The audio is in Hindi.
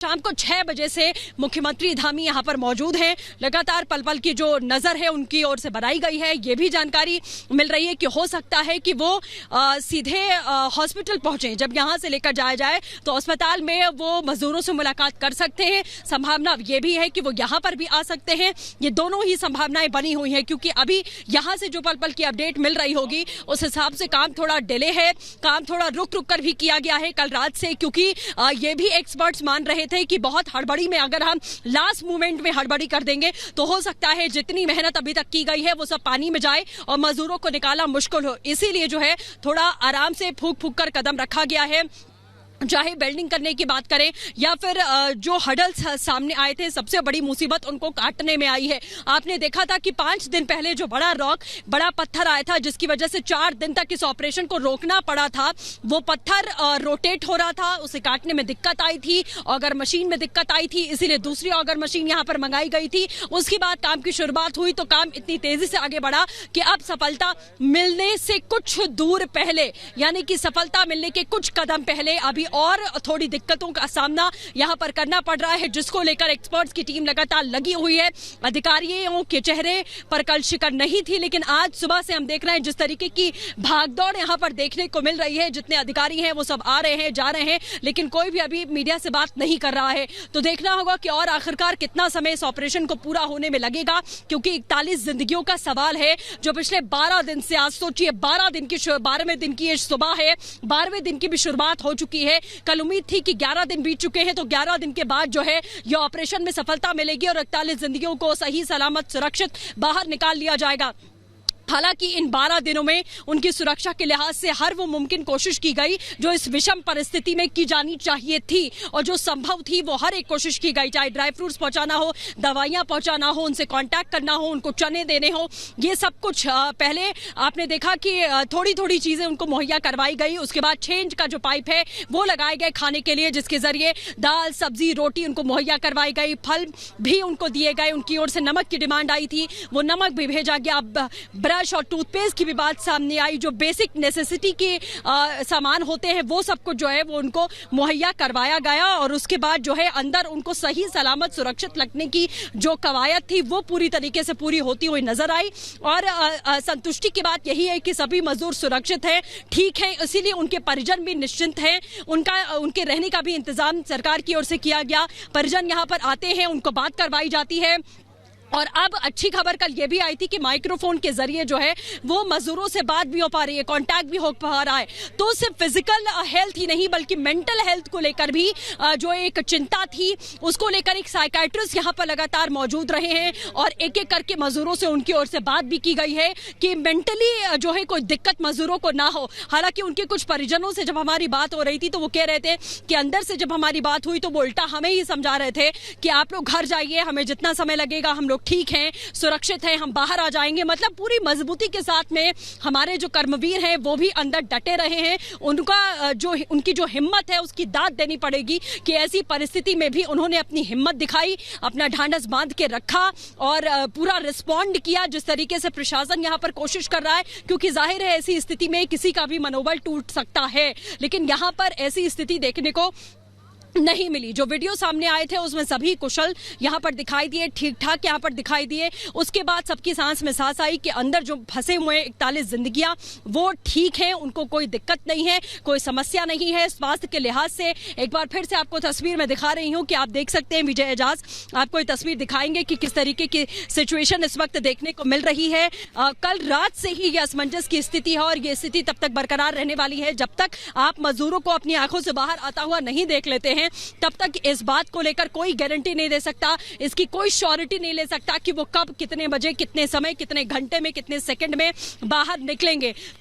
शाम को 6 बजे से मुख्यमंत्री धामी यहां पर मौजूद हैं। लगातार पल पल की जो नजर है उनकी ओर से बनाई गई है। ये भी जानकारी मिल रही है कि हो सकता है कि वो सीधे हॉस्पिटल पहुंचे। जब यहां से लेकर जाया जाए तो अस्पताल में वो मजदूरों से मुलाकात कर सकते हैं। संभावना ये भी है कि वो यहां पर भी आ सकते हैं। ये दोनों ही संभावनाएं बनी हुई हैं, क्योंकि अभी यहां से जो पल पल की अपडेट मिल रही होगी उस हिसाब से काम थोड़ा डिले है, काम थोड़ा रुक रुक कर भी किया गया है कल रात से, क्योंकि ये भी एक्सपर्ट्स मान रहे थे कि बहुत हड़बड़ी में अगर हम लास्ट मोमेंट में हड़बड़ी कर देंगे तो हो सकता है जितनी मेहनत अभी तक की गई है वो सब पानी में जाए और मजदूरों को निकालना मुश्किल हो। इसीलिए जो है थोड़ा आराम से फूंक फूंक कर कदम रखा गया है। चाहे वेल्डिंग करने की बात करें या फिर जो हडल्स सामने आए थे, सबसे बड़ी मुसीबत उनको काटने में आई है। आपने देखा था कि 5 दिन पहले जो बड़ा पत्थर आया था, जिसकी वजह से 4 दिन तक इस ऑपरेशन को रोकना पड़ा था। वो पत्थर रोटेट हो रहा था, उसे काटने में दिक्कत आई थी, ऑगर मशीन में दिक्कत आई थी, इसीलिए दूसरी ऑगर मशीन यहाँ पर मंगाई गई थी। उसके बाद काम की शुरुआत हुई तो काम इतनी तेजी से आगे बढ़ा कि अब सफलता मिलने से कुछ दूर पहले, यानी कि सफलता मिलने के कुछ कदम पहले अभी और थोड़ी दिक्कतों का सामना यहां पर करना पड़ रहा है, जिसको लेकर एक्सपर्ट्स की टीम लगातार लगी हुई है। अधिकारियों के चेहरे पर कल शिकन नहीं थी, लेकिन आज सुबह से हम देख रहे हैं जिस तरीके की भागदौड़ यहां पर देखने को मिल रही है। जितने अधिकारी हैं वो सब आ रहे हैं, जा रहे हैं, लेकिन कोई भी अभी मीडिया से बात नहीं कर रहा है। तो देखना होगा कि और आखिरकार कितना समय इस ऑपरेशन को पूरा होने में लगेगा, क्योंकि 41 जिंदगियों का सवाल है जो पिछले 12 दिन से, आज सोचिए 12वें दिन की ये सुबह है, 12वें दिन की भी शुरुआत हो चुकी है। कल उम्मीद थी कि 11 दिन बीत चुके हैं तो 11 दिन के बाद जो है ये ऑपरेशन में सफलता मिलेगी और 41 जिंदगियों को सही सलामत सुरक्षित बाहर निकाल लिया जाएगा। हालांकि इन 12 दिनों में उनकी सुरक्षा के लिहाज से हर वो मुमकिन कोशिश की गई जो इस विषम परिस्थिति में की जानी चाहिए थी, और जो संभव थी वो हर एक कोशिश की गई। चाहे ड्राई फ्रूट्स पहुंचाना हो, दवाइयां पहुंचाना हो, उनसे कांटेक्ट करना हो, उनको चने देने हो, ये सब कुछ पहले आपने देखा कि थोड़ी थोड़ी चीजें उनको मुहैया करवाई गई। उसके बाद चेंज का जो पाइप है वो लगाए गए खाने के लिए, जिसके जरिए दाल सब्जी रोटी उनको मुहैया करवाई गई, फल भी उनको दिए गए। उनकी ओर से नमक की डिमांड आई थी, वो नमक भी भेजा गया। अब ब्रश और टूथपेस्ट की भी बात सामने आई, जो बेसिक नेसेसिटी के सामान होते हैं वो सब कुछ जो है वो उनको मुहैया करवाया गया। और उसके बाद जो है अंदर उनको सही सलामत सुरक्षित रखने की जो कवायद थी वो पूरी तरीके से पूरी होती हुई नजर आई। और संतुष्टि की बात यही है कि सभी मजदूर सुरक्षित हैं, ठीक हैं, इसीलिए उनके परिजन भी निश्चिंत हैं। उनके रहने का भी इंतजाम सरकार की ओर से किया गया। परिजन यहाँ पर आते हैं, उनको बात करवाई जाती है। और अब अच्छी खबर कल ये भी आई थी कि माइक्रोफोन के जरिए जो है वो मजदूरों से बात भी हो पा रही है, कांटेक्ट भी हो पा रहा है। तो सिर्फ फिजिकल हेल्थ ही नहीं बल्कि मेंटल हेल्थ को लेकर भी जो एक चिंता थी उसको लेकर एक साइकियाट्रिस्ट यहाँ पर लगातार मौजूद रहे हैं और एक एक करके मजदूरों से उनकी ओर से बात भी की गई है कि मेंटली जो है कोई दिक्कत मजदूरों को ना हो। हालांकि उनके कुछ परिजनों से जब हमारी बात हो रही थी तो वो कह रहे थे कि अंदर से जब हमारी बात हुई तो वो उल्टा हमें ही समझा रहे थे कि आप लोग घर जाइए, हमें जितना समय लगेगा हम लोग ठीक हैं, सुरक्षित हैं, हम बाहर आ जाएंगे। मतलब पूरी मजबूती के साथ में हमारे जो कर्मवीर हैं वो भी अंदर डटे रहे हैं। उनकी जो हिम्मत है उसकी दाद देनी पड़ेगी कि ऐसी परिस्थिति में भी उन्होंने अपनी हिम्मत दिखाई, अपना ढांढस बांध के रखा और पूरा रिस्पॉन्ड किया जिस तरीके से प्रशासन यहाँ पर कोशिश कर रहा है, क्योंकि जाहिर है ऐसी स्थिति में किसी का भी मनोबल टूट सकता है। लेकिन यहाँ पर ऐसी स्थिति देखने को नहीं मिली। जो वीडियो सामने आए थे उसमें सभी कुशल यहाँ पर दिखाई दिए, ठीक ठाक यहाँ पर दिखाई दिए। उसके बाद सबकी सांस में सांस आई कि अंदर जो फंसे हुए 41 जिंदगियां वो ठीक हैं, उनको कोई दिक्कत नहीं है, कोई समस्या नहीं है स्वास्थ्य के लिहाज से। एक बार फिर से आपको तस्वीर में दिखा रही हूँ कि आप देख सकते हैं, विजय एजाज आपको ये तस्वीर दिखाएंगे कि किस तरीके की सिचुएशन इस वक्त देखने को मिल रही है। कल रात से ही ये असमंजस की स्थिति है और ये स्थिति तब तक बरकरार रहने वाली है जब तक आप मजदूरों को अपनी आंखों से बाहर आता हुआ नहीं देख लेते हैं। तब तक इस बात को लेकर कोई गारंटी नहीं दे सकता, इसकी कोई श्योरिटी नहीं ले सकता कि वो कब, कितने बजे, कितने समय, कितने घंटे में, कितने सेकंड में बाहर निकलेंगे। तो